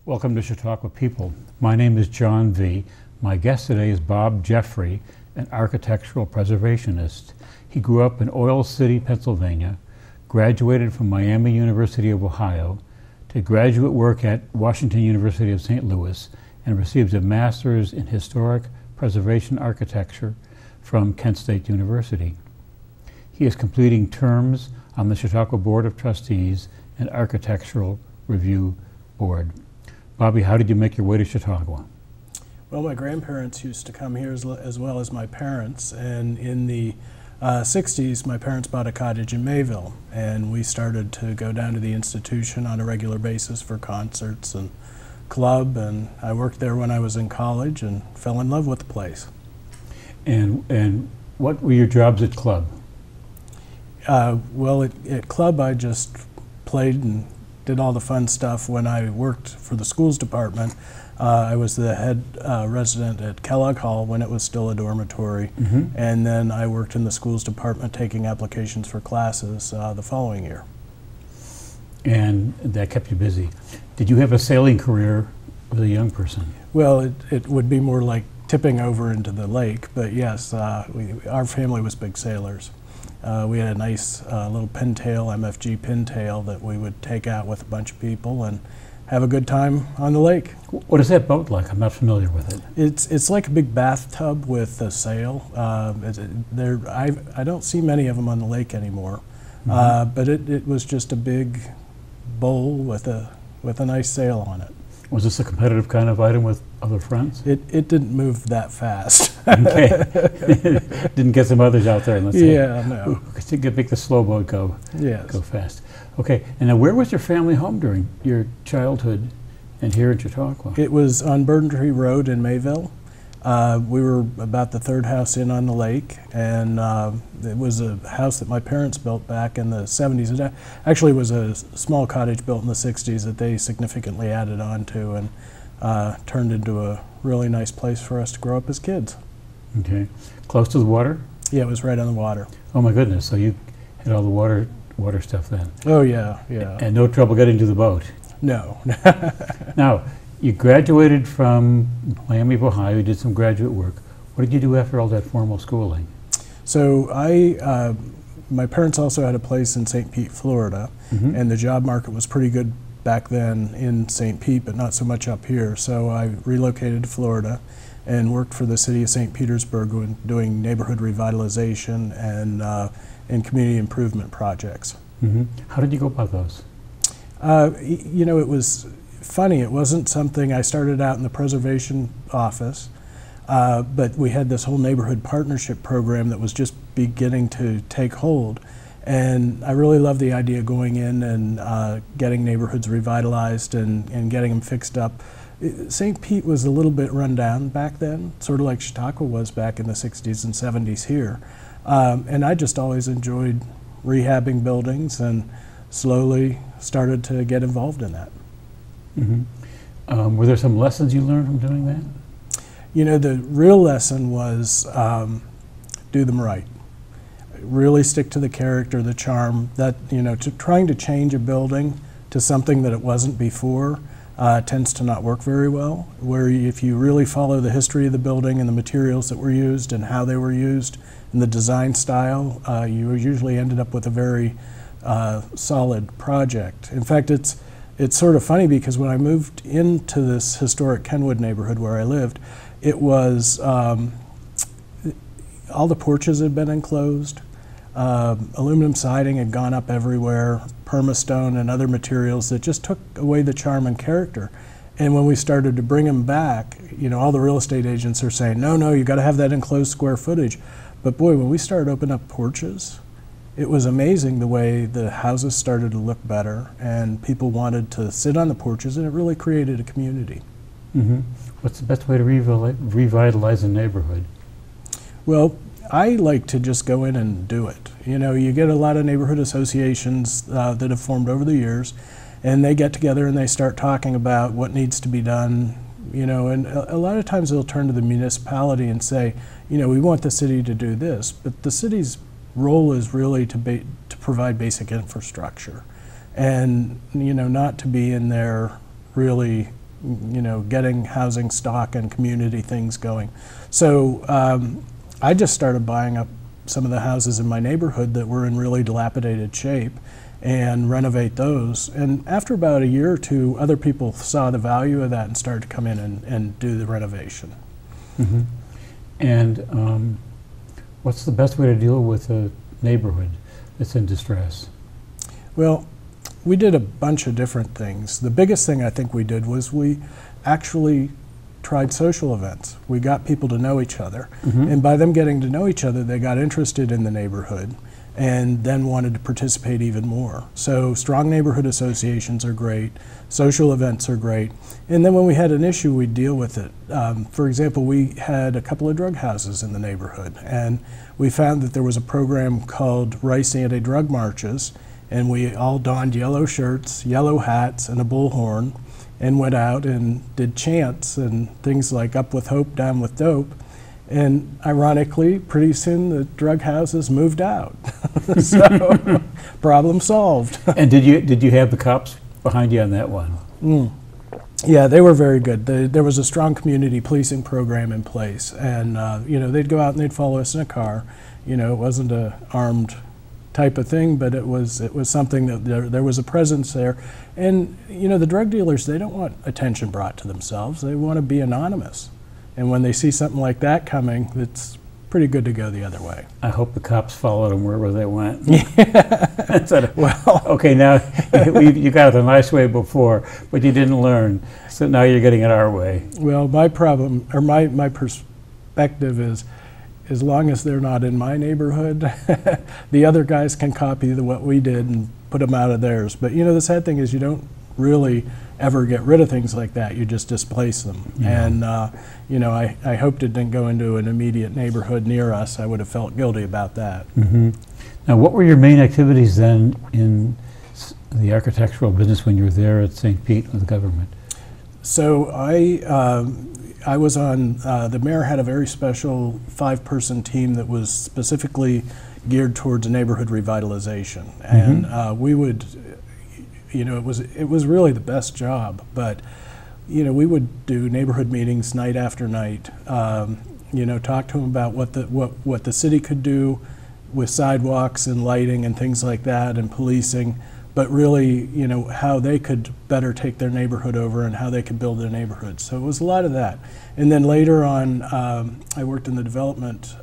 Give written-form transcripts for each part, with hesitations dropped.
Welcome to Chautauqua People. My name is John V. My guest today is Bob Jeffrey, an architectural preservationist. He grew up in Oil City, Pennsylvania, graduated from Miami University of Ohio, did graduate work at Washington University of St. Louis, and received a master's in historic preservation architecture from Kent State University. He is completing terms on the Chautauqua Board of Trustees and Architectural Review Board. Bobby, how did you make your way to Chautauqua? Well, my grandparents used to come here as well as my parents, and in the 60s my parents bought a cottage in Mayville, and we started to go down to the institution on a regular basis for concerts and club, and I worked there when I was in college and fell in love with the place. And what were your jobs at club? Well, at club I just played and did all the fun stuff. When I worked for the schools department, I was the head resident at Kellogg Hall when it was still a dormitory, and then I worked in the schools department taking applications for classes the following year. And that kept you busy. Did you have a sailing career as a young person? Well, it would be more like tipping over into the lake, but yes, our family was big sailors. We had a nice little pintail, MFG pintail, that we would take out with a bunch of people and have a good time on the lake. What is that boat like? I'm not familiar with it. It's like a big bathtub with a sail. I don't see many of them on the lake anymore, but it was just a big bowl with a nice sail on it. Was this a competitive kind of item with other friends? It didn't move that fast. Okay. Didn't get some others out there, let's say. Yeah, no. To make the slow boat go fast. Okay, and now where was your family home during your childhood and here in Chautauqua? It was on Burden Tree Road in Mayville. We were about the third house in on the lake, and it was a house that my parents built back in the 70s. It actually was a small cottage built in the 60s that they significantly added on to and turned into a really nice place for us to grow up as kids. Okay. Close to the water? Yeah, it was right on the water. Oh my goodness, so you had all the water stuff then? Oh yeah, yeah. And no trouble getting to the boat? No. Now, you graduated from Miami of Ohio, you did some graduate work. What did you do after all that formal schooling? So my parents also had a place in St. Pete, Florida, and the job market was pretty good back then in St. Pete, but not so much up here. So I relocated to Florida and worked for the city of St. Petersburg doing neighborhood revitalization and community improvement projects. How did you go about those? You know, it was funny. It wasn't something I started out in the preservation office, but we had this whole neighborhood partnership program that was just beginning to take hold. And I really loved the idea of going in and getting neighborhoods revitalized and getting them fixed up. St. Pete was a little bit run down back then, sort of like Chautauqua was back in the 60s and 70s here. And I just always enjoyed rehabbing buildings and slowly started to get involved in that. Were there some lessons you learned from doing that? You know, the real lesson was do them right. Really stick to the character, the charm. That, you know, trying to change a building to something that it wasn't before tends to not work very well. Where if you really follow the history of the building and the materials that were used and how they were used and the design style, you usually ended up with a very solid project. In fact, it's sort of funny because when I moved into this historic Kenwood neighborhood where I lived, it was all the porches had been enclosed, aluminum siding had gone up everywhere, permastone and other materials that just took away the charm and character. And when we started to bring them back, you know, all the real estate agents are saying, no, you got to have that enclosed square footage. But boy, when we started opening up porches, it was amazing the way the houses started to look better and people wanted to sit on the porches, and it really created a community. What's the best way to revitalize a neighborhood? Well, I like to just go in and do it. You know, you get a lot of neighborhood associations that have formed over the years, and they get together and they start talking about what needs to be done, you know, and a lot of times they'll turn to the municipality and say, you know, we want the city to do this, but the city's role is really to provide basic infrastructure, and, you know, not to be in there really getting housing stock and community things going. So I just started buying up some of the houses in my neighborhood that were in really dilapidated shape and renovate those. And after about a year or two, other people saw the value of that and started to come in and do the renovation. Mm-hmm. And what's the best way to deal with a neighborhood that's in distress? Well, we did a bunch of different things. The biggest thing I think we did was we actually tried social events. We got people to know each other. Mm-hmm. And by them getting to know each other, they got interested in the neighborhood and then wanted to participate even more. So strong neighborhood associations are great, social events are great, and then when we had an issue, we'd deal with it. For example, we had a couple of drug houses in the neighborhood, and we found that there was a program called Rice Anti-Drug Marches, and we all donned yellow shirts, yellow hats, and a bullhorn, and went out and did chants and things like up with hope, down with dope. And ironically, pretty soon the drug houses moved out. So, problem solved. And did you have the cops behind you on that one? Yeah, they were very good. There was a strong community policing program in place, and they'd go out and they'd follow us in a car. It wasn't a armed type of thing, but it was something that there was a presence there. And the drug dealers, they don't want attention brought to themselves. They want to be anonymous. And when they see something like that coming, it's pretty good to go the other way. I hope the cops followed them wherever they went. Yeah. Well, okay, now you got it a nice way before, but you didn't learn. So now you're getting it our way. Well, my problem, or my perspective is, as long as they're not in my neighborhood, the other guys can copy what we did and put them out of theirs. But the sad thing is you don't really ever get rid of things like that. You just displace them. Yeah. And I hoped it didn't go into an immediate neighborhood near us. I would have felt guilty about that. Mm-hmm. Now, what were your main activities then in the architectural business when you were there at St. Pete with the government? So I was on, the mayor had a very special 5-person team that was specifically geared towards neighborhood revitalization. Mm-hmm. And we would, it was really the best job, but we would do neighborhood meetings night after night, talk to them about what the city could do with sidewalks and lighting and things like that and policing, but really, how they could better take their neighborhood over and how they could build their neighborhood. So it was a lot of that. And then later on, I worked in the development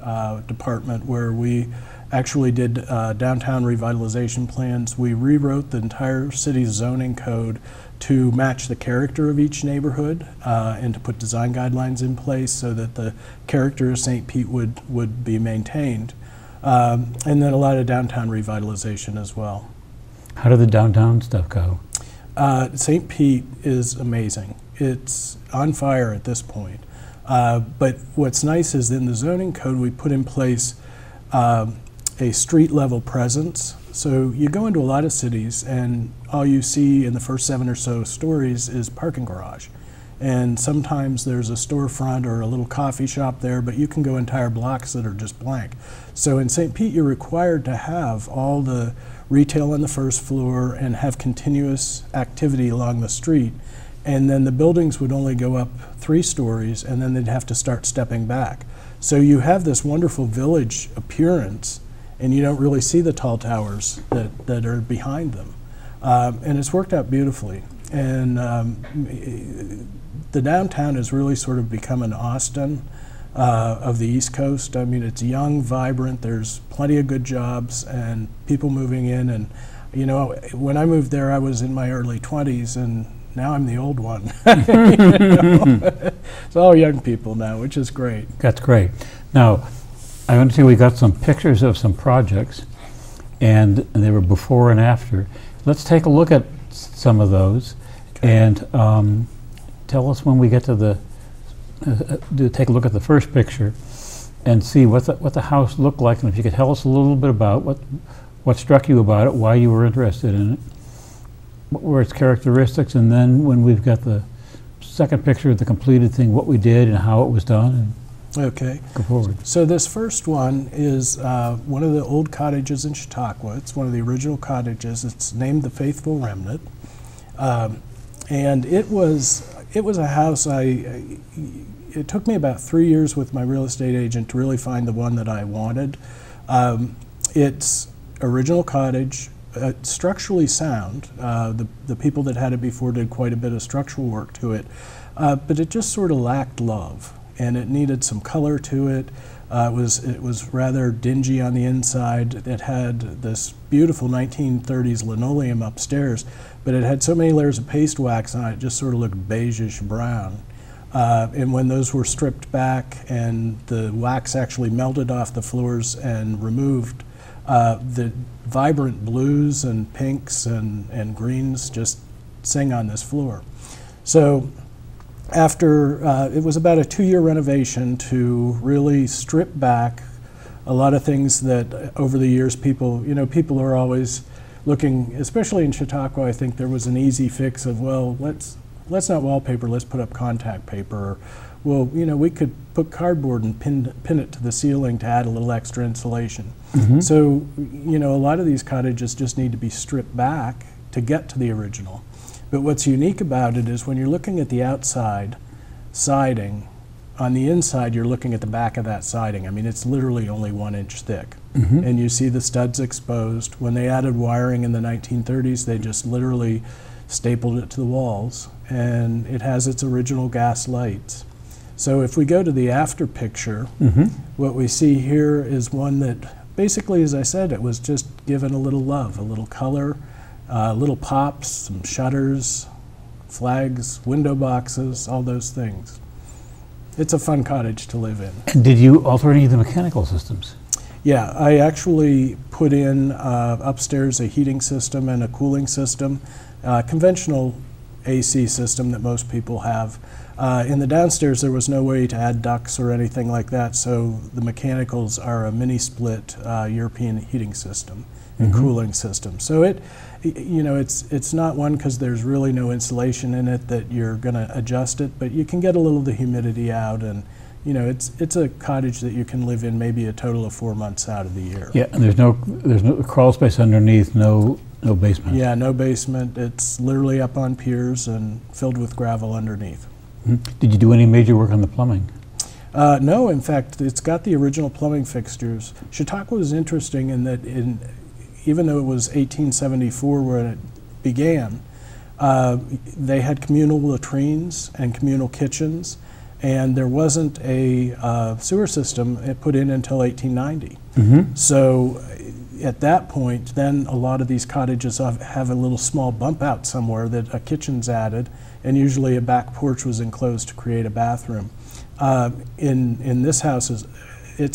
department where we actually did downtown revitalization plans. We rewrote the entire city's zoning code to match the character of each neighborhood and to put design guidelines in place so that the character of St. Pete would be maintained. And then a lot of downtown revitalization as well. How did the downtown stuff go? St. Pete is amazing. It's on fire at this point. But what's nice is in the zoning code we put in place a street level presence. So you go into a lot of cities and all you see in the first 7 or so stories is parking garage. And sometimes there's a storefront or a little coffee shop there, but you can go entire blocks that are just blank. So in St. Pete, you're required to have all the retail on the first floor and have continuous activity along the street. And then the buildings would only go up 3 stories and then they'd have to start stepping back. So you have this wonderful village appearance and you don't really see the tall towers that are behind them. And it's worked out beautifully. And the downtown has really sort of become an Austin of the East Coast. I mean, it's young, vibrant, there's plenty of good jobs and people moving in. And, when I moved there, I was in my early 20s and now I'm the old one. It's all young people now, which is great. That's great. Now, I want to see we got some pictures of some projects and they were before and after. Let's take a look at some of those. Okay. And tell us when we get to take a look at the first picture and see what the house looked like, and if you could tell us a little bit about what struck you about it, why you were interested in it, what were its characteristics, and then when we've got the second picture of the completed thing, what we did and how it was done. And okay. Go forward. So this first one is one of the old cottages in Chautauqua. It's one of the original cottages. It's named the Faithful Remnant. And it was, It was a house it took me about 3 years with my real estate agent to really find the one that I wanted. It's original cottage, structurally sound. The people that had it before did quite a bit of structural work to it, but it just sort of lacked love, and it needed some color to it. It was rather dingy on the inside. It had this beautiful 1930s linoleum upstairs, but it had so many layers of paste wax on it, it just sort of looked beigeish brown. And when those were stripped back and the wax actually melted off the floors and removed, the vibrant blues and pinks and greens just sing on this floor. So after, it was about a 2-year renovation to really strip back a lot of things that over the years people are always looking, especially in Chautauqua. I think there was an easy fix of, well, let's not wallpaper, let's put up contact paper. Or, well, we could put cardboard and pin it to the ceiling to add a little extra insulation. Mm-hmm. So, a lot of these cottages just need to be stripped back to get to the original. But what's unique about it is when you're looking at the outside siding, on the inside you're looking at the back of that siding. I mean, it's literally only 1 inch thick. Mm-hmm. And you see the studs exposed. When they added wiring in the 1930s, they just literally stapled it to the walls, and it has its original gas lights. So if we go to the after picture, mm-hmm. what we see here is one that basically, as I said, it was just given a little love, a little color, little pops, some shutters, flags, window boxes, all those things. It's a fun cottage to live in. And did you alter any of the mechanical systems? Yeah, I actually put in upstairs a heating system and a cooling system, conventional AC system that most people have. In the downstairs there was no way to add ducts or anything like that, so the mechanicals are a mini split European heating system and mm-hmm. cooling system. So it's not one because there's really no insulation in it that you're going to adjust it, but you can get a little of the humidity out, and it's a cottage that you can live in maybe a total of 4 months out of the year. Yeah, and there's no crawl space underneath, no basement. Yeah, no basement. It's literally up on piers and filled with gravel underneath. Mm-hmm. Did you do any major work on the plumbing? No, in fact, it's got the original plumbing fixtures. Chautauqua was interesting in that even though it was 1874 when it began, they had communal latrines and communal kitchens, and there wasn't a sewer system put in until 1890. Mm-hmm. So at that point, then a lot of these cottages have a little small bump out somewhere that a kitchen's added, and usually a back porch was enclosed to create a bathroom. In this house's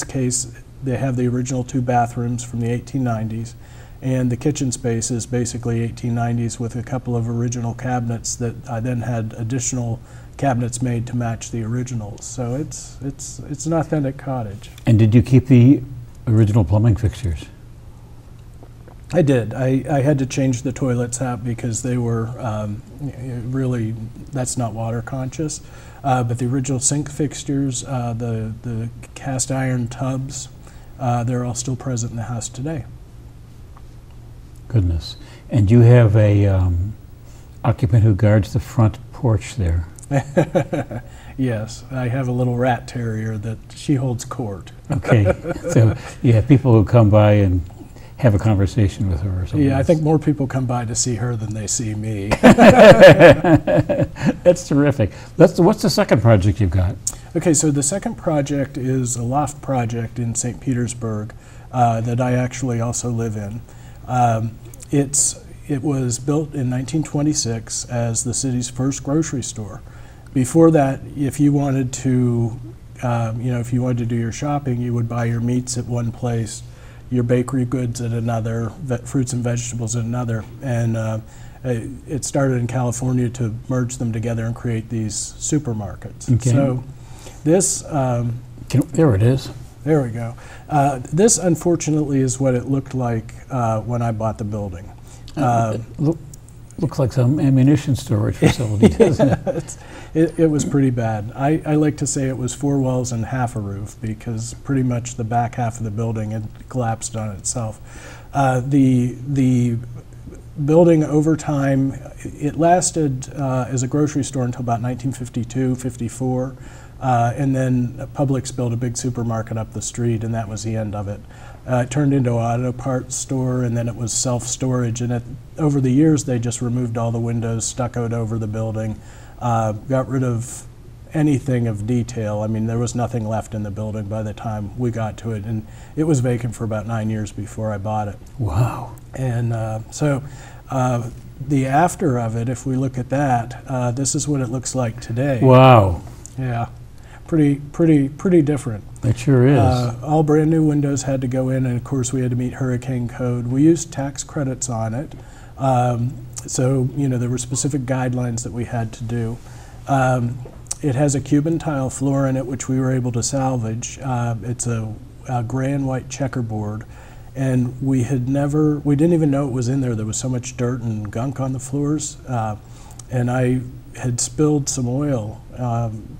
case, they have the original 2 bathrooms from the 1890s, and the kitchen space is basically 1890s with a couple of original cabinets that I then had additional cabinets made to match the originals. So it's an authentic cottage. And did you keep the original plumbing fixtures? I did. I had to change the toilets out because they were really, that's not water conscious. But the original sink fixtures, the cast iron tubs, they're all still present in the house today. Goodness. And you have a occupant who guards the front porch there. Yes, I have a little rat terrier that she holds court. Okay, so you have people who come by and have a conversation with her or something. Yeah, I think more people come by to see her than they see me. That's terrific. What's the second project you've got? Okay, so the second project is a loft project in St. Petersburg that I actually also live in. It was built in 1926 as the city's first grocery store. Before that, if you wanted to, if you wanted to do your shopping, you would buy your meats at one place, your bakery goods at another, fruits and vegetables at another, and it started in California to merge them together and create these supermarkets. Okay. So this... there it is. There we go. This, unfortunately, is what it looked like when I bought the building. Looks like some ammunition storage facility, doesn't it? It was pretty bad. I like to say it was 4 walls and half a roof because pretty much the back half of the building had collapsed on itself. The building over time, it lasted as a grocery store until about 1952, 54, and then Publix built a big supermarket up the street, and that was the end of it. It turned into an auto parts store, and then it was self-storage, and over the years they just removed all the windows, stuccoed over the building, got rid of anything of detail. I mean, there was nothing left in the building by the time we got to it, and it was vacant for about 9 years before I bought it. Wow. And so the after of it, if we look at that, this is what it looks like today. Wow. Yeah, pretty different. It sure is. All brand new windows had to go in, and of course we had to meet hurricane code. We used tax credits on it, so you know there were specific guidelines that we had to do. It has a Cuban tile floor in it, which we were able to salvage. It's a gray and white checkerboard, and we didn't even know it was in there. There was so much dirt and gunk on the floors, and I had spilled some oil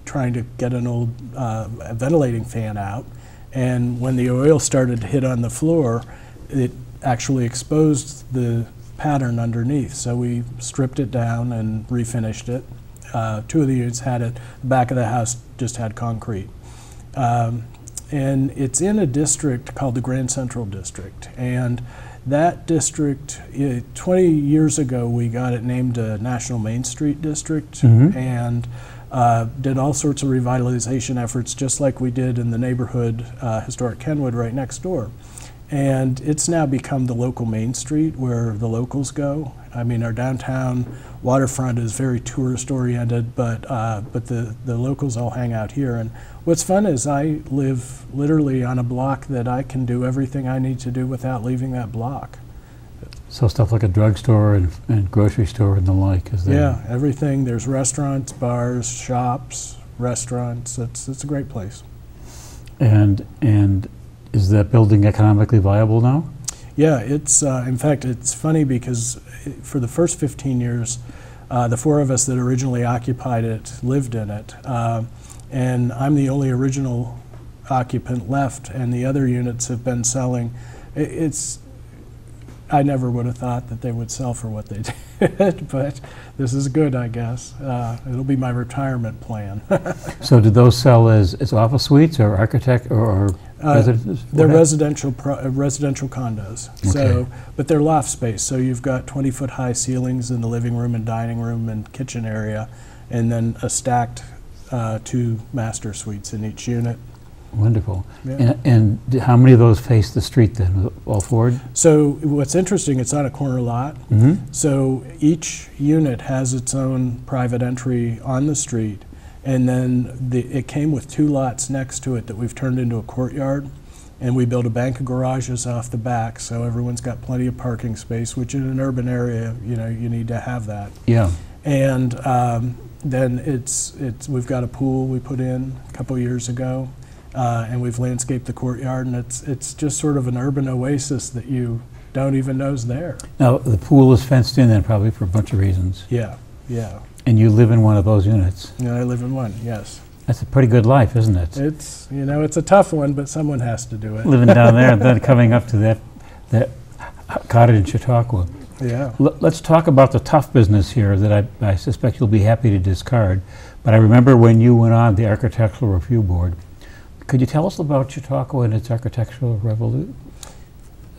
trying to get an old ventilating fan out, and when the oil started to hit on the floor, it actually exposed the pattern underneath. So we stripped it down and refinished it. 2 of the units had it. The back of the house just had concrete. And it's in a district called the Grand Central District. And that district, 20 years ago, we got it named a National Main Street District, and did all sorts of revitalization efforts, just like we did in the neighborhood, historic Kenwood, right next door. And it's now become the local Main Street where the locals go. I mean, our downtown waterfront is very tourist oriented, but the locals all hang out here. And what's fun is I live literally on a block that I can do everything I need to do without leaving that block. So stuff like a drugstore and grocery store and the like is there? Yeah, everything. There's restaurants, bars, shops, restaurants. It's a great place. And is that building economically viable now? Yeah, it's in fact, it's funny because for the first 15 years, the 4 of us that originally occupied it lived in it, and I'm the only original occupant left, and the other units have been selling. I never would have thought that they would sell for what they did, but this is good, I guess. It'll be my retirement plan. So did those sell as office suites or architect or residences? They're residential condos. Okay. So, but they're loft space. So you've got 20-foot high ceilings in the living room and dining room and kitchen area, and then a stacked 2 master suites in each unit. Wonderful. Yeah. And how many of those face the street then? All 4? So what's interesting, it's on a corner lot. So each unit has its own private entry on the street, and then it came with 2 lots next to it that we've turned into a courtyard, and we built a bank of garages off the back, so everyone's got plenty of parking space, which in an urban area, you know, you need to have that. Yeah. And then we've got a pool we put in a couple years ago. And we've landscaped the courtyard, and it's just sort of an urban oasis that you don't even know is there. Now, the pool is fenced in then probably for a bunch of reasons. Yeah, yeah. And you live in one of those units? Yeah, I live in one, yes. That's a pretty good life, isn't it? It's, you know, it's a tough one, but someone has to do it. Living down there and then coming up to that cottage in Chautauqua. Yeah. Let's talk about the tough business here that I suspect you'll be happy to discard. But I remember when you went on the Architectural Review Board. Could you tell us about Chautauqua and its architectural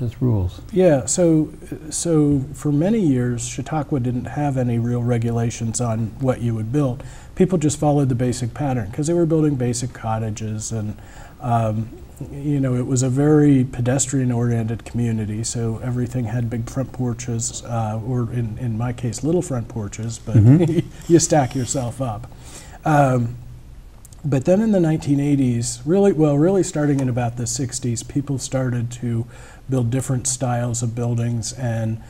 its rules? Yeah, so for many years, Chautauqua didn't have any real regulations on what you would build. People just followed the basic pattern because they were building basic cottages, and you know, it was a very pedestrian-oriented community, so everything had big front porches, or in my case, little front porches, but you stack yourself up. But then in the 1980s, really starting in about the 60s, people started to build different styles of buildings and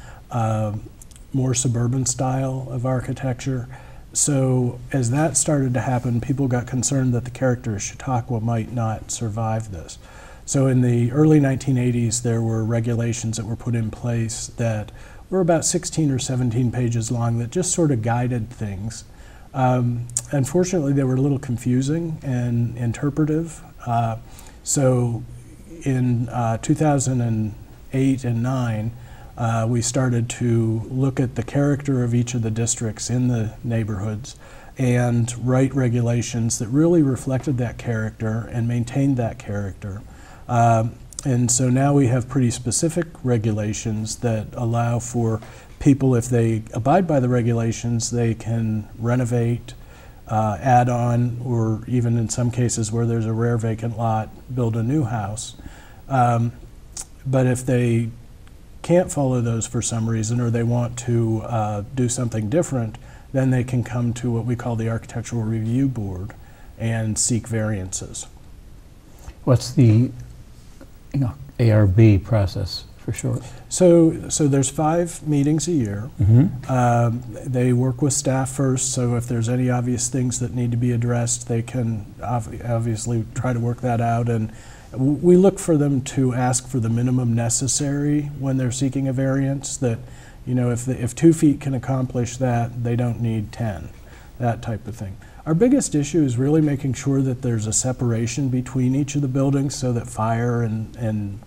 more suburban style of architecture. So as that started to happen, people got concerned that the character of Chautauqua might not survive this. So in the early 1980s, there were regulations that were put in place that were about 16 or 17 pages long that just sort of guided things. Unfortunately, they were a little confusing and interpretive. So in 2008 and 9, we started to look at the character of each of the districts in the neighborhoods and write regulations that really reflected that character and maintained that character. And so now we have pretty specific regulations that allow for people, if they abide by the regulations, they can renovate, add on, or even in some cases where there's a rare vacant lot, build a new house. But if they can't follow those for some reason, or they want to do something different, then they can come to what we call the Architectural Review Board and seek variances. What's the ARB process for short? So there's 5 meetings a year. They work with staff first, so if there's any obvious things that need to be addressed, they can obviously try to work that out. And we look for them to ask for the minimum necessary when they're seeking a variance, that, you know, if 2 feet can accomplish that, they don't need 10, that type of thing. Our biggest issue is really making sure that there's a separation between each of the buildings so that fire and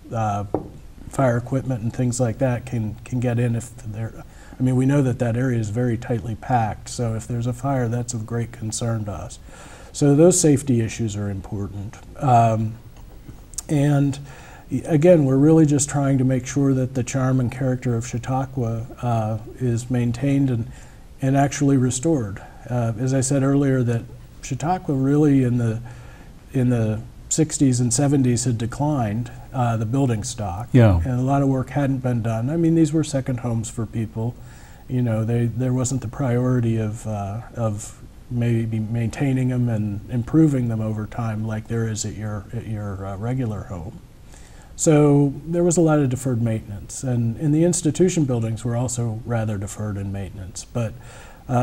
fire equipment and things like that can get in if they're, I mean, we know that that area is very tightly packed, so if there's a fire, that's of great concern to us. So those safety issues are important. And again, we're really just trying to make sure that the charm and character of Chautauqua is maintained and actually restored. As I said earlier, that Chautauqua really in the 60s and 70s had declined, the building stock, and a lot of work hadn't been done. I mean, these were second homes for people. You know, there wasn't the priority of maybe maintaining them and improving them over time like there is at your regular home. So there was a lot of deferred maintenance, and in the institution buildings were also rather deferred in maintenance. But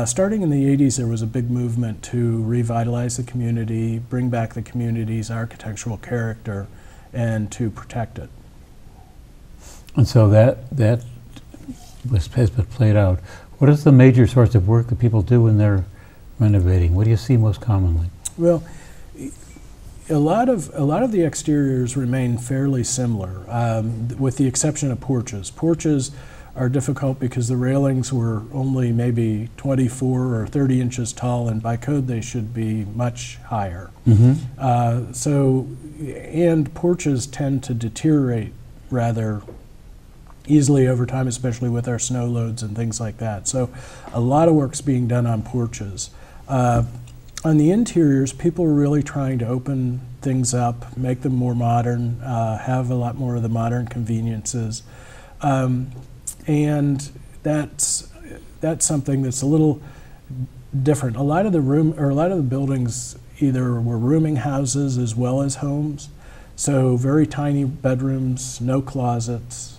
starting in the 80s, there was a big movement to revitalize the community, bring back the community's architectural character, and to protect it. And so that has been played out. What is the major source of work that people do when they're renovating? What do you see most commonly? Well, a lot of the exteriors remain fairly similar, with the exception of porches. Porches are difficult because the railings were only maybe 24 or 30 inches tall, and by code they should be much higher. And porches tend to deteriorate rather easily over time, especially with our snow loads and things like that. So a lot of work's being done on porches. On the interiors, people are really trying to open things up, make them more modern, have a lot more of the modern conveniences. And that's something that's a little different. A lot of the buildings either were rooming houses as well as homes. So very tiny bedrooms, no closets,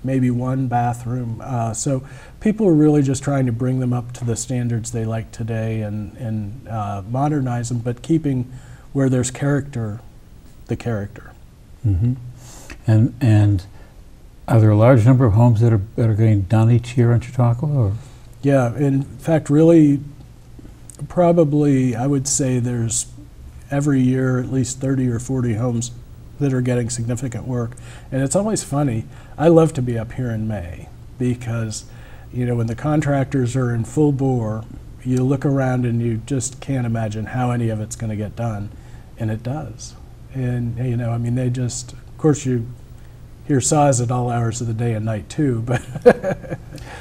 maybe 1 bathroom. So people are really just trying to bring them up to the standards they like today and modernize them, but keeping where there's character, the character. And are there a large number of homes that are getting done each year in Chautauqua? Or? Yeah, in fact, really, probably I would say there's every year at least 30 or 40 homes that are getting significant work. And it's always funny. I love to be up here in May because, you know, when the contractors are in full bore, you look around and you just can't imagine how any of it's going to get done, and it does. And, you know, I mean, they just, of course, you hear saws at all hours of the day and night too, but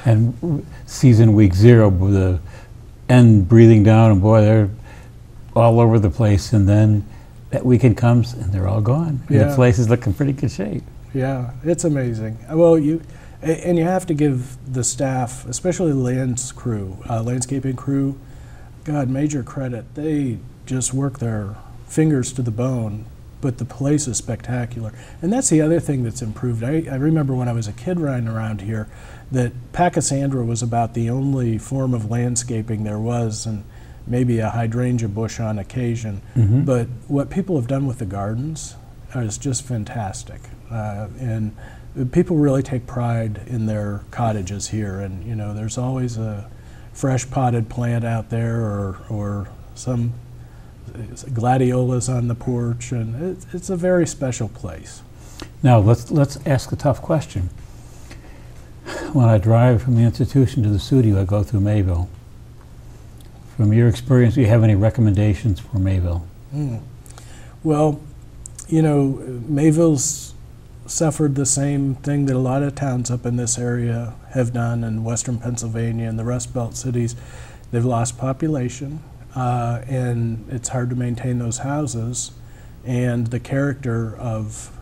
and season week 0, the end breathing down, and boy, they're all over the place, and then that weekend comes and they're all gone. And the place is looking pretty good shape. Yeah, it's amazing. Well, you have to give the staff, especially the landscaping crew, God, major credit. They just work their fingers to the bone, but the place is spectacular. And that's the other thing that's improved. I remember when I was a kid riding around here that Pachysandra was about the only form of landscaping there was, and maybe a hydrangea bush on occasion. But what people have done with the gardens is just fantastic. And people really take pride in their cottages here, and you know, there's always a fresh potted plant out there or some gladiolas on the porch, and it's a very special place. Now let's ask a tough question. when I drive from the institution to the studio, I go through Mayville. From your experience, do you have any recommendations for Mayville? Well, you know, Mayville's suffered the same thing that a lot of towns up in this area have done in western Pennsylvania and the Rust Belt cities. They've lost population, and it's hard to maintain those houses and the character of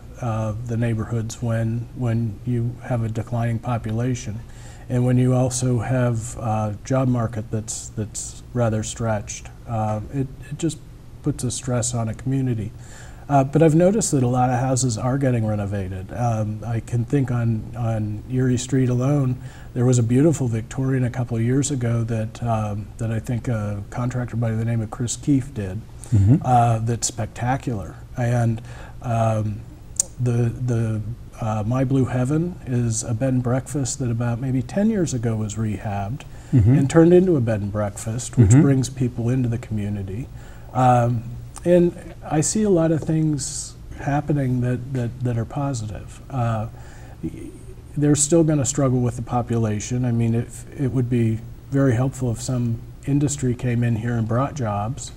the neighborhoods when you have a declining population, and when you also have a job market that's rather stretched. It just puts a stress on a community. But I've noticed that a lot of houses are getting renovated. I can think on Erie Street alone, there was a beautiful Victorian a couple of years ago that I think a contractor by the name of Chris Keefe did. That's spectacular. And the My Blue Heaven is a bed and breakfast that about maybe 10 years ago was rehabbed and turned into a bed and breakfast, which brings people into the community. And I see a lot of things happening that are positive. They're still going to struggle with the population. I mean, it would be very helpful if some industry came in here and brought jobs.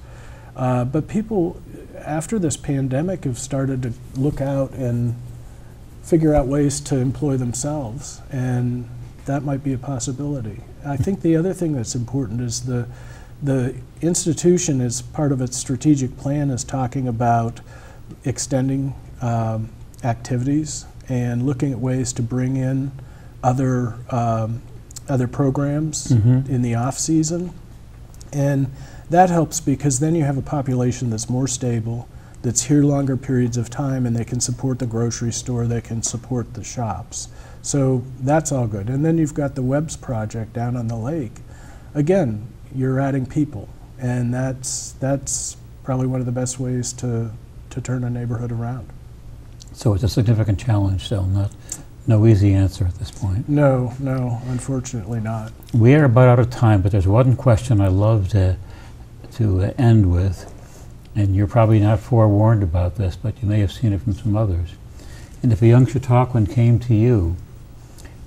But people, after this pandemic, have started to look out and figure out ways to employ themselves, and that might be a possibility. I think the other thing that's important is the institution, as part of its strategic plan, is talking about extending activities and looking at ways to bring in other programs in the off season, and that helps because then you have a population that's more stable, that's here longer periods of time, and they can support the grocery store, they can support the shops. So that's all good. And then you've got the Webb's project down on the lake. Again, you're adding people, and that's probably one of the best ways to turn a neighborhood around. So it's a significant challenge still, no easy answer at this point. No, unfortunately not. We are about out of time, but there's one question I love to end with, and you're probably not forewarned about this, but you may have seen it from some others. And if a young Chautauquan came to you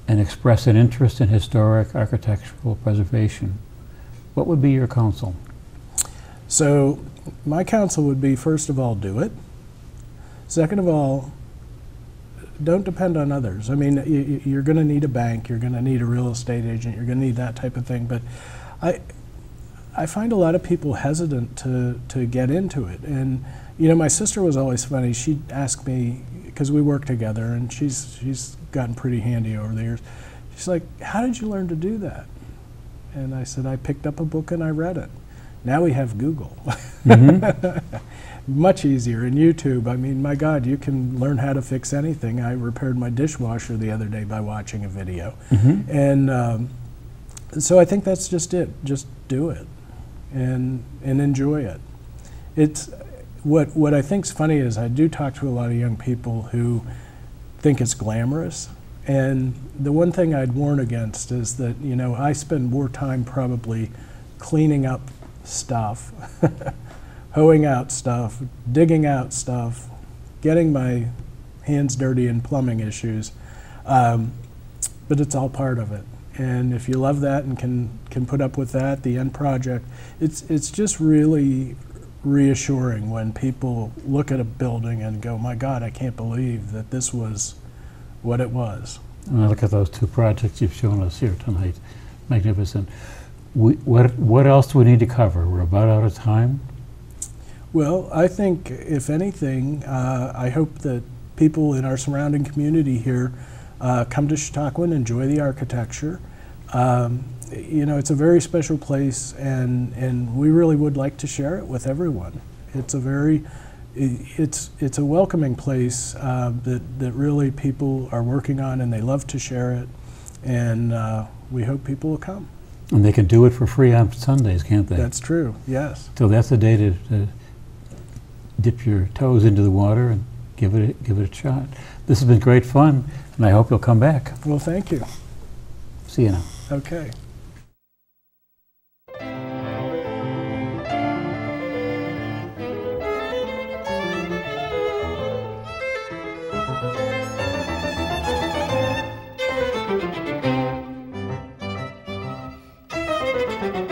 and expressed an interest in historic architectural preservation, what would be your counsel? So my counsel would be, first of all, do it. Second of all, don't depend on others. I mean, you're going to need a bank, you're going to need a real estate agent, you're going to need that type of thing, but I find a lot of people hesitant to get into it. And you know, my sister was always funny. She'd ask me, because we work together, and she's gotten pretty handy over the years. She's like, "How did you learn to do that?" And I said, "I picked up a book and I read it." Now we have Google. Much easier, and YouTube. I mean, my God, you can learn how to fix anything. I repaired my dishwasher the other day by watching a video. And so I think that's just it. Just do it and enjoy it. It's what I think's funny is I do talk to a lot of young people who think it's glamorous. And the one thing I'd warn against is that, you know, I spend more time probably cleaning up stuff, hoeing out stuff, digging out stuff, getting my hands dirty in plumbing issues, but it's all part of it. And if you love that and can put up with that, the end project, it's just really reassuring when people look at a building and go, my God, I can't believe that this was what it was. And I look at those two projects you've shown us here tonight. Magnificent. What else do we need to cover? We're about out of time. Well, I think, if anything, I hope that people in our surrounding community here come to Chautauqua and enjoy the architecture. You know, it's a very special place, and we really would like to share it with everyone. It's a welcoming place that really people are working on, and they love to share it, and we hope people will come. And they can do it for free on Sundays, can't they? That's true, yes. So that's the day to dip your toes into the water and give it a shot. This has been great fun, and I hope you'll come back. Well, thank you. See you now. Okay. you.